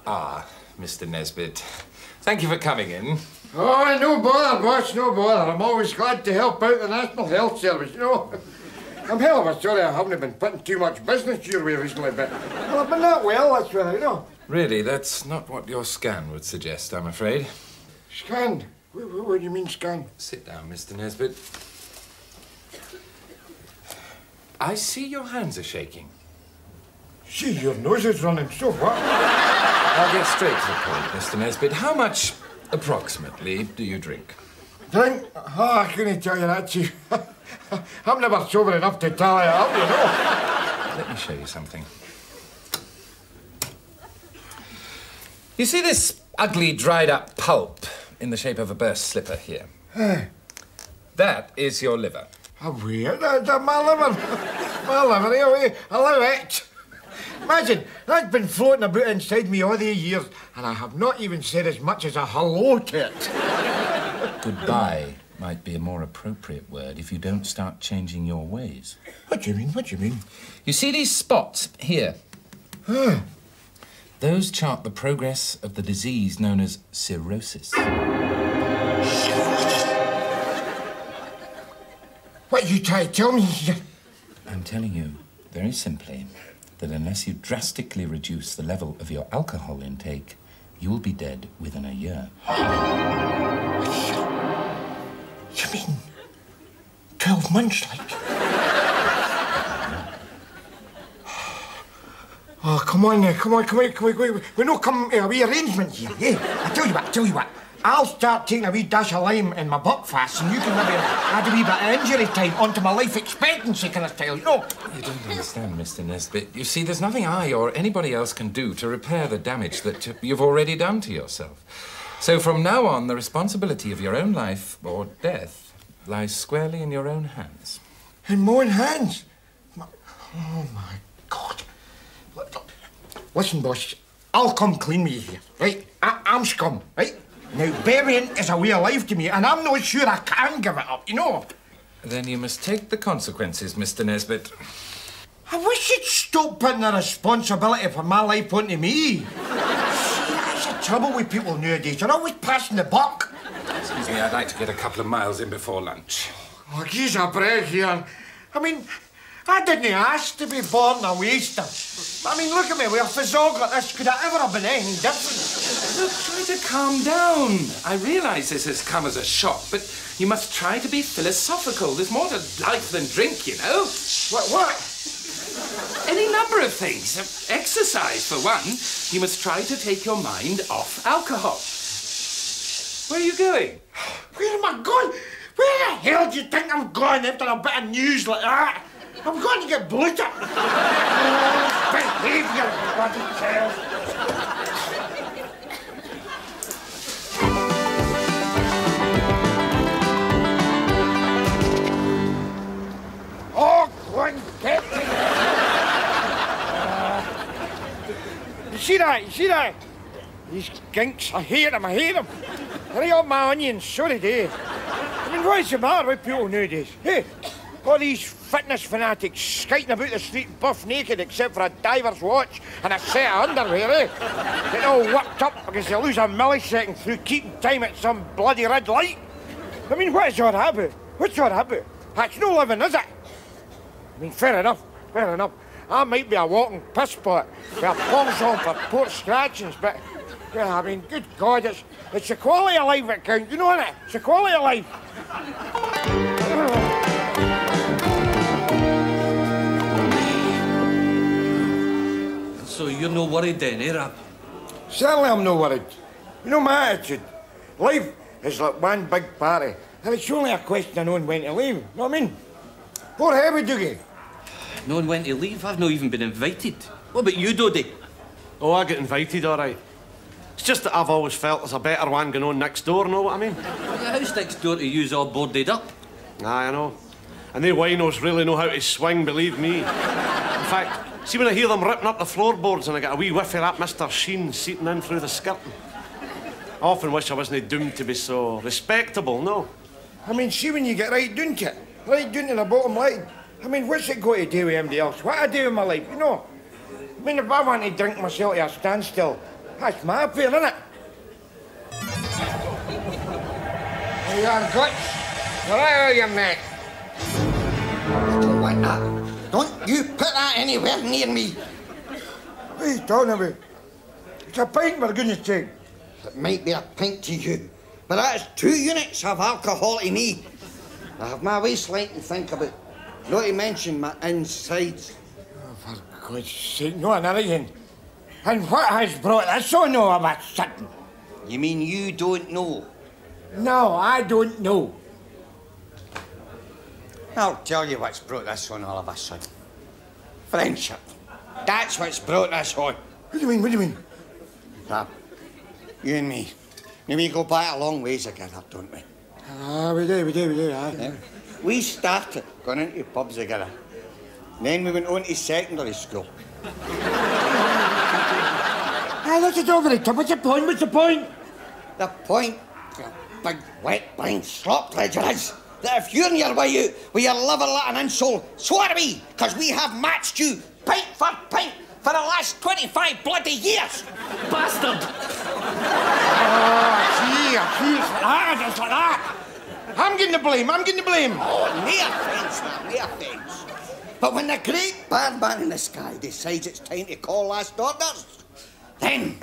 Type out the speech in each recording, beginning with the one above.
Mr. Nesbitt. Thank you for coming in. Oh, no bother, boss, no bother. I'm always glad to help out the National Health Service, you know. I'm hell of a sorry I haven't been putting too much business your way recently, but well, I've been that well, that's right, you know. Really, that's not what your scan would suggest, I'm afraid. Scan? What do you mean, scan? Sit down, Mr. Nesbitt. I see your hands are shaking. See, your nose is running, so what? I'll get straight to the point, Mr. Nesbitt. How much, approximately, do you drink? Drink? Oh, I couldn't tell you that, Chief. I'm never sober enough to tally it up, you know. Let me show you something. You see this ugly, dried-up pulp in the shape of a burst slipper here? That is your liver. Oh, weird. That's my liver. My liver, anyway. Allow it. Imagine, that's been floating about inside me all these years, and I have not even said as much as a hello to it. Goodbye might be a more appropriate word if you don't start changing your ways. What do you mean? What do you mean? You see these spots here? Those chart the progress of the disease known as cirrhosis. What you try to tell me? I'm telling you, very simply, that unless you drastically reduce the level of your alcohol intake, you will be dead within a year. You mean 12 months, like? Oh, come on now, come on. We no come to a wee arrangement here, eh? I tell you what. I'll start taking a wee dash of lime in my buckfast, and you can maybe add a wee bit of injury time onto my life expectancy kind of style, you know? You don't understand, Mr. Nesbitt. You see, there's nothing I or anybody else can do to repair the damage that you've already done to yourself. So from now on, the responsibility of your own life or death lies squarely in your own hands. In my own hands? Oh, my God. Listen, boss, I'll come clean with you here, right? I'm scum, right? Now, burying is a way of life to me, and I'm not sure I can give it up, you know? Then you must take the consequences, Mr. Nesbitt. I wish you'd stop putting the responsibility for my life onto me. See, that's the trouble with people nowadays. They're always passing the buck. Excuse me, I'd like to get a couple of miles in before lunch. Oh, geez, a break here. I mean, I didn't ask to be born a waster. I mean, look at me, with a fizzle like this. Could I ever have been anything different? Look, try to calm down. I realise this has come as a shock, but you must try to be philosophical. There's more to life than drink, you know. What? Any number of things. Exercise, for one. You must try to take your mind off alcohol. Where are you going? Where am I going? Where the hell do you think I'm going after a bit of news like that? I'm going to get bloated. Behave your bloody self. Oh, go on, get me. You see that? These ginks, I hate them. Hurry up my onions, so they do. I mean, what's the matter with people nowadays? Hey, all these fitness fanatics skiting about the street buff naked except for a diver's watch and a set of underwear, eh? Getting all worked up because they lose a millisecond through keeping time at some bloody red light. I mean, what is all that about? What's all that about? That's no living, is it? I mean, fair enough. I might be a walking piss pot with a penchant for port scratchings, but, yeah, I mean, good God, it's the quality of life that counts, you know, innit? It's the quality of life. So you're no worried then, eh, Rab? Certainly I'm no worried. You know my attitude. Life is like one big party, and it's only a question of knowing when to leave. You know what I mean? Poor heavy Doogie. Knowing when to leave? I've not even been invited. What about you, Dodie? Oh, I get invited, all right. It's just that I've always felt there's a better one going on next door, know what I mean? The house next door to you's all boarded up. Aye, I know. And they winos really know how to swing, believe me. In fact, see when I hear them ripping up the floorboards and I get a wee whiff of that Mr. Sheen seeping in through the skirting. I often wish I wasn't doomed to be so respectable, no? I mean, see when you get right down to it, right down to the bottom line. I mean, what's it got to do with anybody else? What I do with my life, you know? I mean, if I want to drink myself to a standstill, That's my affair, isn't it? You are guts. Right out your neck. Don't want that. Don't you put that anywhere near me. What are you talking about? It's a pint, for goodness sake. It might be a pint to you, but that's 2 units of alcohol to me. I have my waistline to think about, not to mention my insides. Oh, for God's sake, no another again. And what has brought this on all of a sudden? You mean you don't know? No, I don't know. I'll tell you what's brought this on all of a sudden. Friendship. That's what's brought this on. What do you mean, what do you mean? Rab, you and me, we go back a long ways together, don't we? Ah, we do, aye. Yeah. We started going into pubs together. Then we went on to secondary school. Aye, that's it over it. What's the point, what's the point? The point, you big, wet, blind slop ledger is that if you're in your way out with your liver like an insole, so are we, because we have matched you pint for pint for the last 25 bloody years. Bastard! Oh, it's like that. I'm getting the blame, Oh, no offence, man, no offence. But when the great bad man in the sky decides it's time to call last orders, then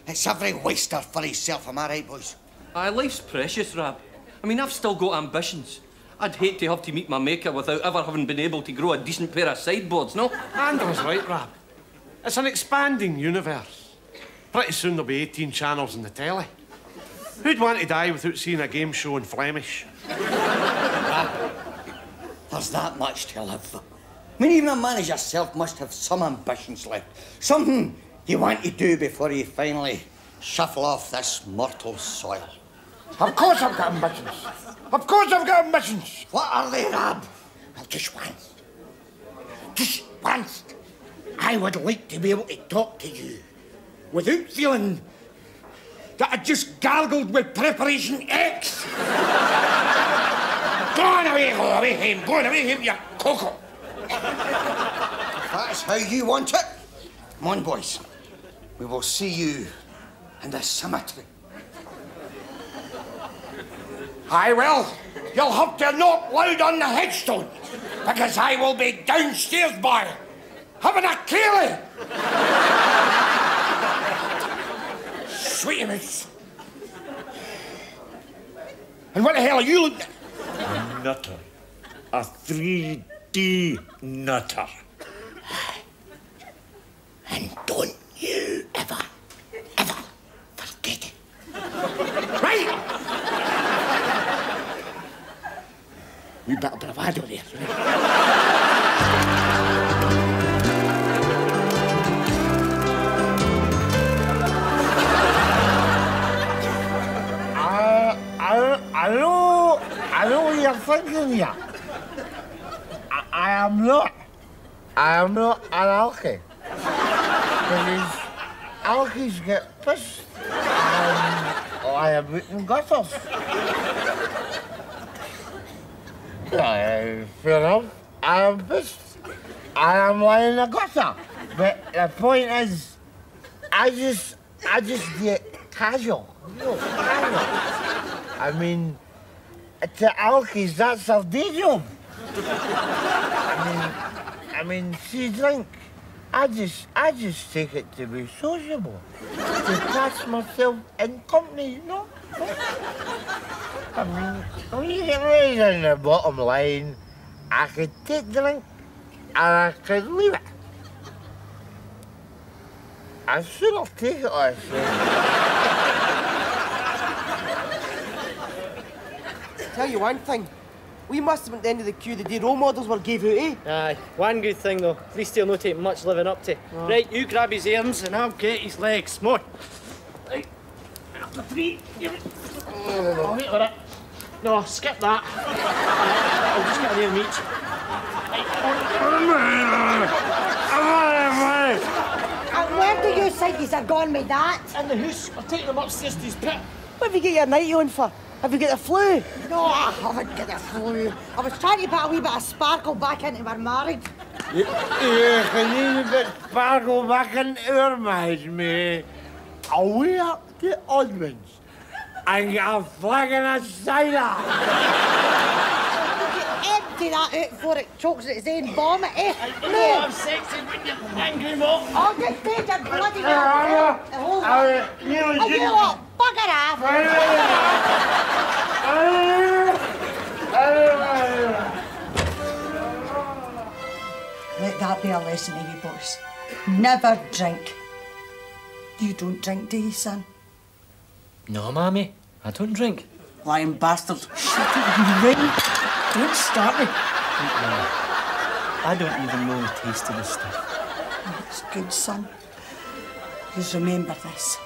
it's every waster for himself, am I right, boys? Aye, life's precious, Rab. I mean, I've still got ambitions. I'd hate to have to meet my maker without ever having been able to grow a decent pair of sideboards, no? Andrew's right, Rab. It's an expanding universe. Pretty soon there'll be 18 channels in the telly. Who'd want to die without seeing a game show in Flemish? There's that much to live for. I mean, even a man as yourself must have some ambitions left. Something you want to do before you finally shuffle off this mortal soil. Of course I've got ambitions. Of course I've got ambitions. What are they, Rab? Well, just once, I would like to be able to talk to you without feeling that I just gargled with Preparation X. Go away home, you cocoa. If that's how you want it, come on, boys. We will see you in the cemetery. Aye, well, you'll have to knock loud on the headstone, because I will be downstairs, boy, having a Kaylee. Sweetie miss. And what the hell are you looking at? A nutter. A 3D nutter. And don't you ever forget it. Right? We better bravado there. I know what you're thinking here. I am not an alky. Because alkies get pissed and lie about in gutters. Fair enough. I am pissed. I am lying in a gutter. But the point is, I just get casual. You know, casual. I mean, to alkies, that's their day job. I mean, see, drink. I just take it to be sociable, to catch myself in company, you know? I mean, when you get right down the bottom line, I could take drink and I could leave it. I should have taken it, I Tell you one thing, we must have been at the end of the queue the day role models were gave out, eh? Aye, one good thing though, at least he'll not take much living up to. Oh. Right, you grab his arms and I'll get his legs. Come on. Right, after 3, give it. I'll wait with it. No, skip that. I'll just get an arm each. Where do you think he's gone with that? In the house. I'll take them upstairs to his pit. What have you got your night on for? Have you got the flu? No, I haven't got the flu. I was trying to put a wee bit of sparkle back into our marriage. Yeah, can you put sparkle back into our marriage, mate? away up to Osmond's and get a flagon of cider. Empty that out before it chokes at its own vomit, eh? No, I'm sexy when you're angry, Mo. I'll just take a bloody mouth. Hold on. And you lot, bugger off. Let that be a lesson to you boys. Never drink. You don't drink, do you, son? No, Mammy, I don't drink. Lying bastard. Shut it, you ring. Don't start me. I don't even know the taste of this stuff. It's good, son. Just remember this.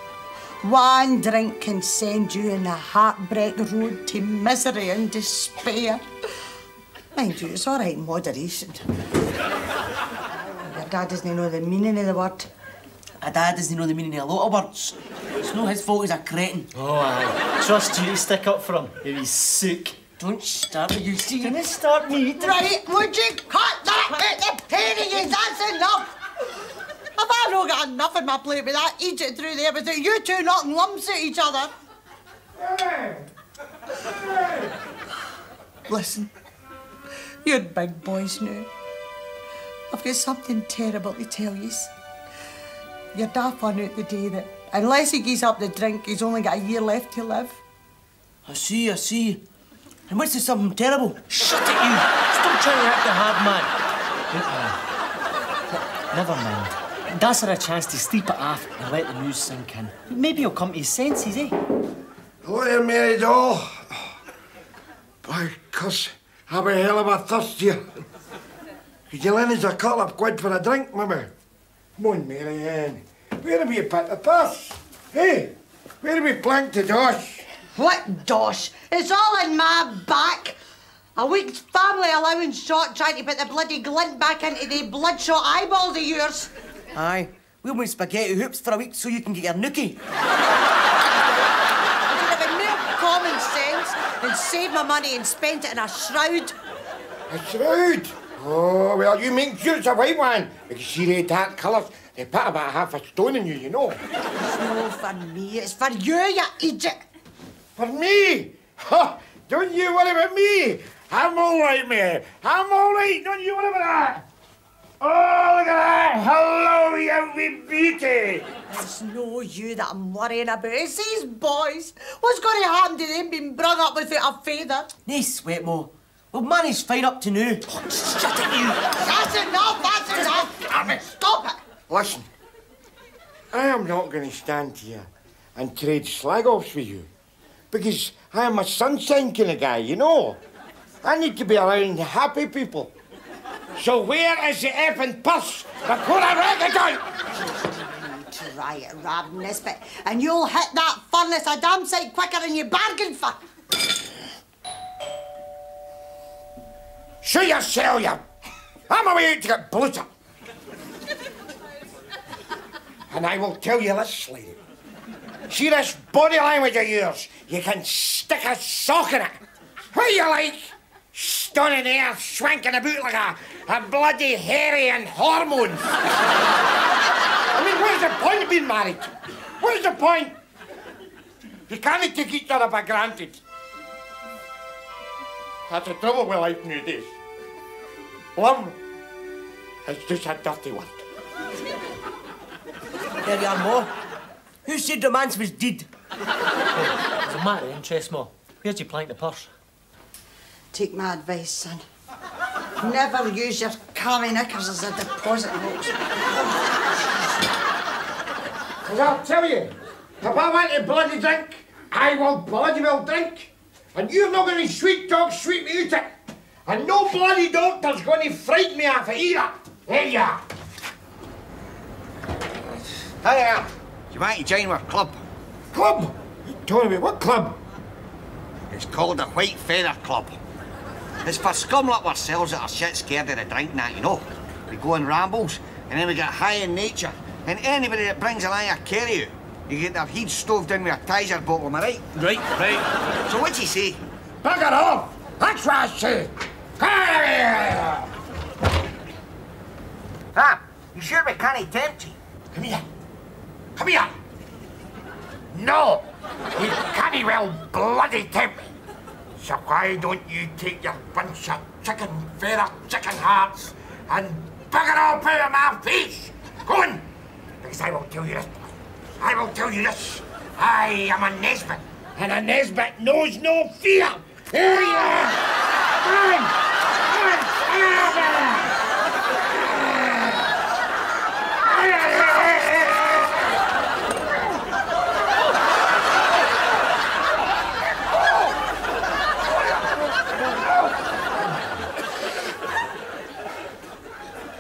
One drink can send you on the heartbreak road to misery and despair. Mind you, it's all right in moderation. Your dad doesn't know the meaning of the word. My dad doesn't know the meaning of a lot of words. It's not his fault he's a cretin. Oh, aye. Trust you to stick up for him, you wee sook. Don't start with you, see? Don't start me. Right, would you cut that at the penny? That's enough. Have I not got enough on my plate with that Egypt through there without you two knocking lumps at each other? Listen, you're big boys now. I've got something terrible to tell you. Your dad found out the day that unless he gives up the drink, he's only got a year left to live. I see. And what's this something terrible? Shut it, you! Stop trying to act the hard man. Never mind. That's her a chance to sleep it off and let the news sink in. Maybe he'll come to his senses, eh? Hello there, Mary doll. By cuss, have a hell of a thirst here. Could you lend us a couple of quid for a drink, mummy? Come on, Mary Ann. Where have you put the purse? Hey, where have we planked the dosh? What dosh? It's all in my back. A week's family allowance short trying to put the bloody glint back into the bloodshot eyeballs of yours. Aye, we'll make spaghetti hoops for a week so you can get your nookie. I should have more common sense and saved my money and spent it in a shroud. A shroud? Oh, well, you make sure it's a white one. Because see the dark colours, they put about half a stone in you, you know. It's no for me, it's for you Egypt. For me? Ha! Don't you worry about me. I'm all right, Mary. I'm all right. Don't you worry about that. Oh, look at that. Hello, you wee beauty. It's no you that I'm worrying about. It's these boys. What's going to happen to them being brung up without a feather? No sweat, Mo. We'll manage fine up to now. Oh, shut it, you. That's enough. Damn it. Stop it. Listen, I am not going to stand here and trade slag-offs with you. Because I am a sunshine kind of guy, you know. I need to be around happy people. So where is the effing purse before I wreck it out? Try it, Rab Nesbitt, and you'll hit that furnace a damn sight quicker than you bargained for. Show yourself, you. I'm away out to get bloated. And I will tell you this, lady. See this body language of yours? You can stick a sock in it. What you like? Stunning there, swanking about like a bloody hairy and hormones. I mean, where's the point of being married? Where's the point? You can't take each other for granted. That's the trouble with life nowadays. Love is just a dirty word. There you are, Mo. Who said romance was dead? It's a matter of interest, Mo. Where'd you plank the purse? Take my advice, son. Never use your carry knickers as a deposit box. As I'll tell you, if I want a bloody drink, I will bloody well drink. And you're not going to sweet talk sweet me out it. And no bloody doctor's going to frighten me off it either. There you are. Hiya. Do you want to join our club? Club? Tell me, what club? It's called the White Feather Club. It's for scum like ourselves that are shit scared of the drink and that, you know. We go on rambles, and then we get high in nature. And anybody that brings along a carry-out, you get their heads stoved in with a Tiger bottle, am I right? Right. So what'd you say? Bugger off! That's what I say! Come here! Ah, you sure we can't tempt you? Come here. Come here. No! You can't well bloody tempt me. So why don't you take your bunch of chicken feather chicken hearts and bugger off out of my face? Go on! Because I will tell you this, boy. I will tell you this. I am a Nesbitt, and a Nesbitt knows no fear. Here you are! Come on!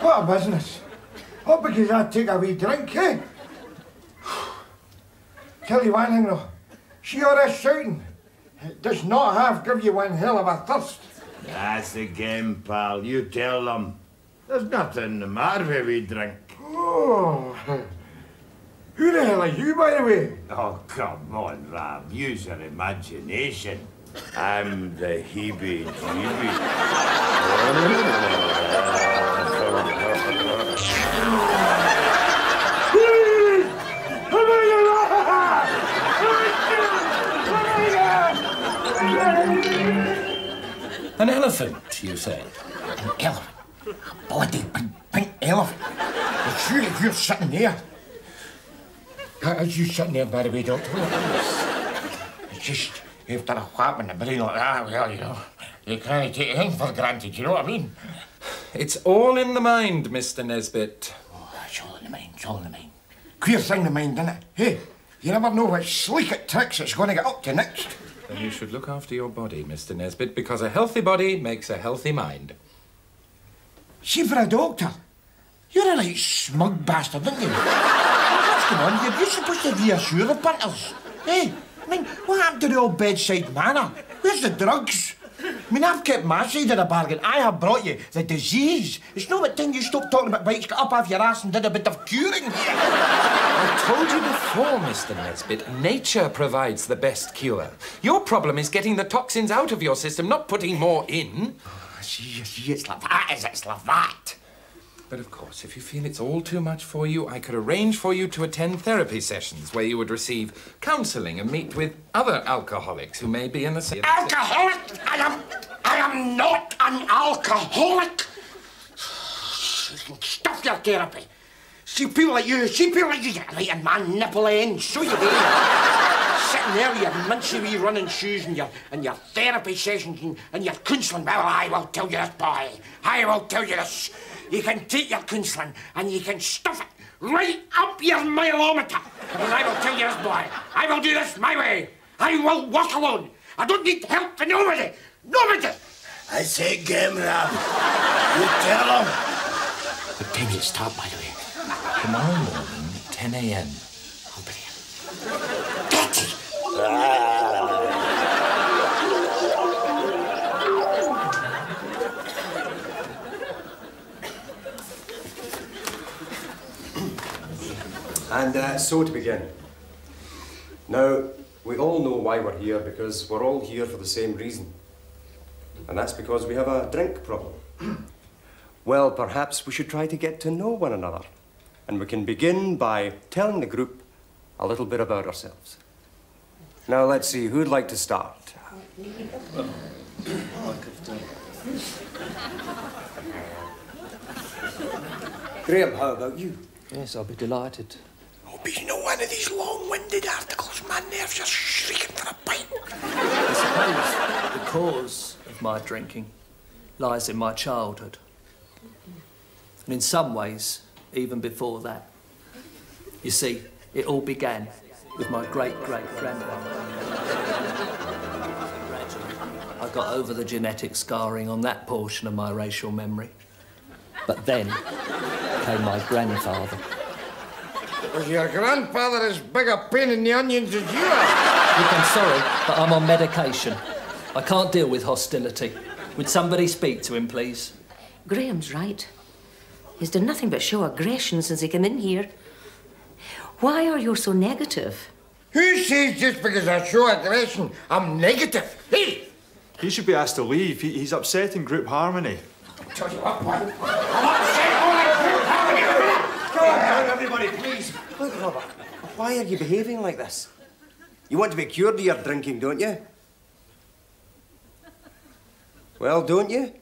What a business. All because I take a wee drink, eh? Tell you one thing though, see all this shouting? It does not half give you one hell of a thirst. That's the game, pal. You tell them. There's nothing the matter with a wee drink. Oh. Who the hell are you, by the way? Oh, come on, Rab. Use your imagination. I'm the heebie-jeebie. An elephant, you say? An elephant? A bloody big pink elephant? Well, surely if you're sitting there. As you sitting there, by the way, Doctor? It's just, after a whap in the brain like that, well, you know, you can't take anything for granted, you know what I mean? It's all in the mind, Mr. Nesbitt. Oh, it's all in the mind, it's all in the mind. Queer thing, the mind, isn't it? Hey, you never know which sleek tricks it's going to get up to next. Then you should look after your body, Mr. Nesbitt, because a healthy body makes a healthy mind. See, for a doctor, you're a right smug bastard, aren't you? What's going on? You're supposed to reassure the punters. Hey, I mean, what happened to the old bedside manner? Where's the drugs? I mean, I've kept my side of the bargain. I have brought you the disease. It's not about time you stop talking about bikes, got up off your ass and did a bit of curing. I told you before, Mr. Nesbitt, nature provides the best cure. Your problem is getting the toxins out of your system, not putting more in. See, it's like that, is it? It's like that. But of course, if you feel it's all too much for you, I could arrange for you to attend therapy sessions where you would receive counselling and meet with other alcoholics who may be in the same... Alcoholic? I am not an alcoholic. You can stuff your therapy. See people like you get right in my nipple ends, so you do. Sitting there with your mincy wee running shoes and your therapy sessions and your counselling. Well, I will tell you this, boy. I will tell you this. You can take your counselling and you can stuff it right up your mileometer. Because I will tell you this, boy. I will do this my way. I will walk alone. I don't need help from nobody. Nobody. I say game, Rab. You tell them. What time does it start, by the way? Tomorrow morning, 10 a.m. I'll be there. Dirty. And so to begin. Now, we all know why we're here, because we're all here for the same reason. And that's because we have a drink problem. Well, perhaps we should try to get to know one another. And we can begin by telling the group a little bit about ourselves. Now, let's see, who'd like to start? Graham, how about you? Yes, I'll be delighted. Oh, but you know, one of these long-winded articles, my nerves are shrieking for a pint. I suppose the cause of my drinking lies in my childhood. And in some ways, even before that. You see, it all began with my great-great-grandfather. Gradually, I got over the genetic scarring on that portion of my racial memory. But then came my grandfather. Was your grandfather as big a pain in the onions as you are? Look, I'm sorry, but I'm on medication. I can't deal with hostility. Would somebody speak to him, please? Graham's right. He's done nothing but show aggression since he came in here. Why are you so negative? Who says just because I show aggression, I'm negative? Hey! He should be asked to leave. He's upsetting group harmony. I'll tell you what, boy. I'm upsetting all that group harmony. Calm down, everybody, please. Look, Robert, why are you behaving like this? You want to be cured of your drinking, don't you? Well, don't you?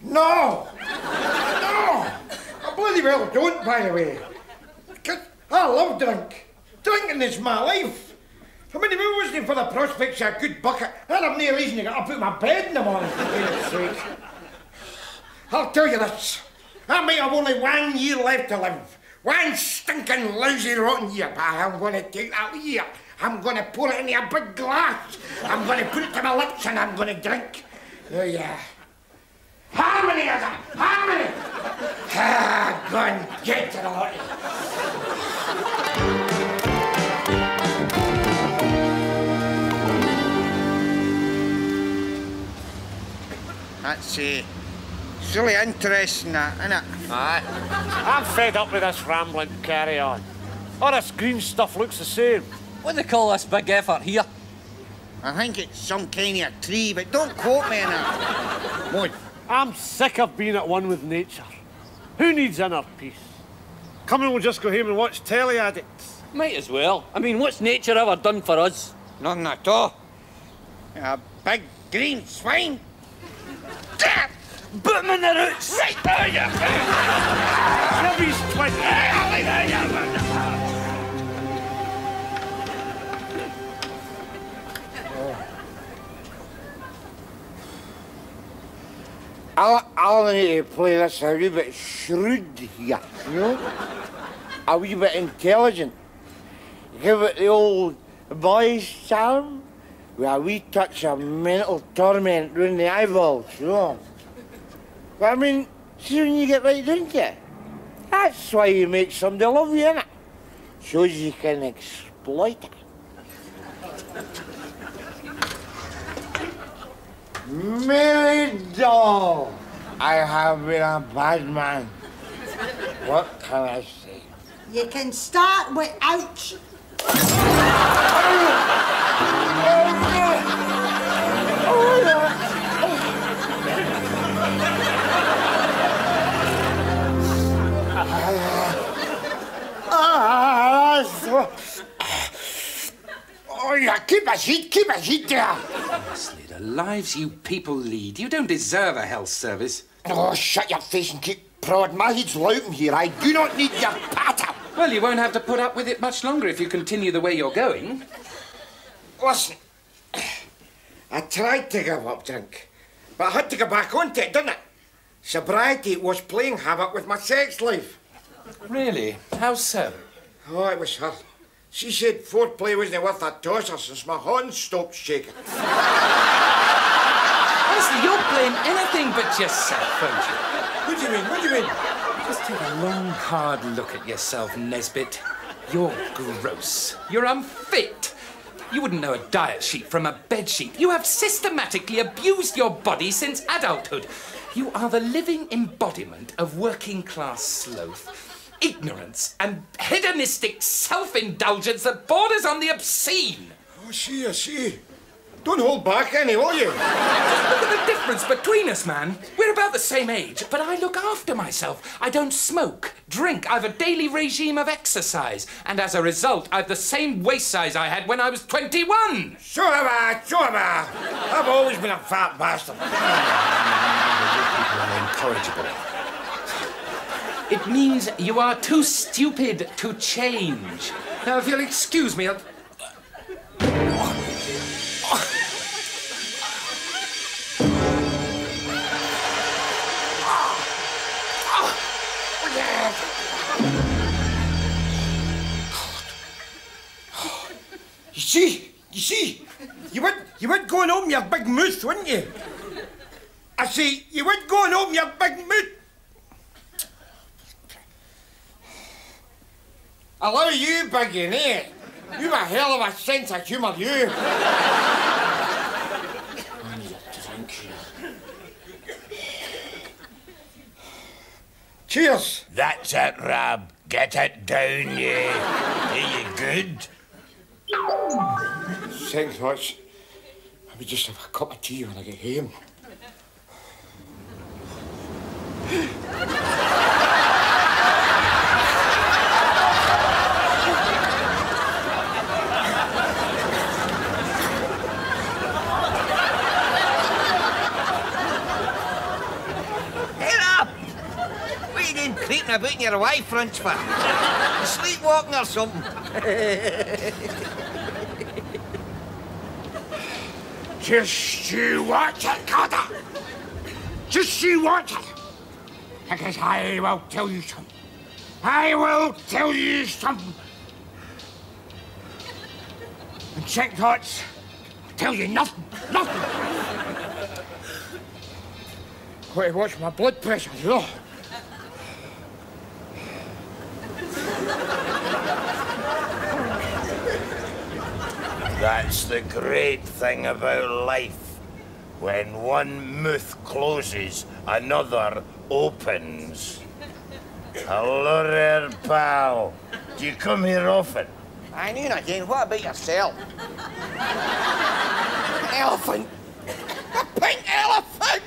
No! No! I bloody well don't, by the way. 'Cause I love drink. Drinking is my life. I mean, if it wasn't for the prospects of a good bucket, I'd have no reason to get up out of my bed in the morning, for goodness sake. I'll tell you this. I might have only 1 year left to live. 1 stinking, lousy, rotten year. But I'm going to take that year. I'm going to pour it into a big glass. I'm going to put it to my lips and I'm going to drink. Oh, yeah. How many is it? How many? Ah, go and get to the lot. That's it's really interesting, that, isn't it? Aye. I'm fed up with this rambling carry on. All this green stuff looks the same. What do they call this big effort here? I think it's some kind of tree, but don't quote me on that. Maud. I'm sick of being at one with nature. Who needs inner peace? Come on, we'll just go home and watch telly, addicts. Might as well. I mean, what's nature ever done for us? Nothing at all. A big green swine. Put him in the roots! Right there, you Jimmy Twin! I'll need to play this a wee bit shrewd here, you know? A wee bit intelligent. Give it the old boy's charm with a wee touch of mental torment round the eyeballs, you know? But I mean, see when you get right, don't you? That's why you make somebody love you, innit? Shows you can exploit it. Mary doll, I have been a bad man. What can I say? You can start with ouch. Oh, yeah, keep a seat there. Honestly, the lives you people lead, you don't deserve a health service. Oh, shut your face and keep prodding. My head's louting here. I do not need your patter. Well, you won't have to put up with it much longer if you continue the way you're going. Listen, I tried to give up drink, but I had to go back onto it, didn't it? Sobriety was playing havoc with my sex life. Really? How so? Oh, it was her. She said foreplay wasn't worth a tosser since my horns stopped shaking. Honestly, you're playing anything but yourself, aren't you? What do you mean? What do you mean? Just take a long, hard look at yourself, Nesbitt. You're gross. You're unfit. You wouldn't know a diet sheet from a bed sheet. You have systematically abused your body since adulthood. You are the living embodiment of working-class sloth. Ignorance and hedonistic self-indulgence that borders on the obscene. Oh, I see. Don't hold back any, will you? Look at the difference between us, man. We're about the same age, but I look after myself. I don't smoke, drink. I've a daily regime of exercise. And as a result, I've the same waist size I had when I was 21. Sure have I. I've always been a fat bastard. People are incorrigible. It means you are too stupid to change. Now, if you'll excuse me, I'll... You see, you would go and open your big mouth, wouldn't you? I say, you would go and open your big mouth. Allow you, Biggie, eh? You've a hell of a sense of humour, you. I need a drink here. Cheers. That's it, Rab. Get it down, you. Are you good? Thanks much. Maybe just have a cup of tea when I get home. about in your wife, French for? Sleepwalking or something? Just you watch it, Carter. Just you watch it. Because I will tell you something. I will tell you something. And second thoughts, I'll tell you nothing. Nothing. Got to watch my blood pressure, though. That's the great thing about life. When one mouth closes, another opens. Hello there, pal. Do you come here often? I knew again. What about yourself? An elephant. A pink elephant.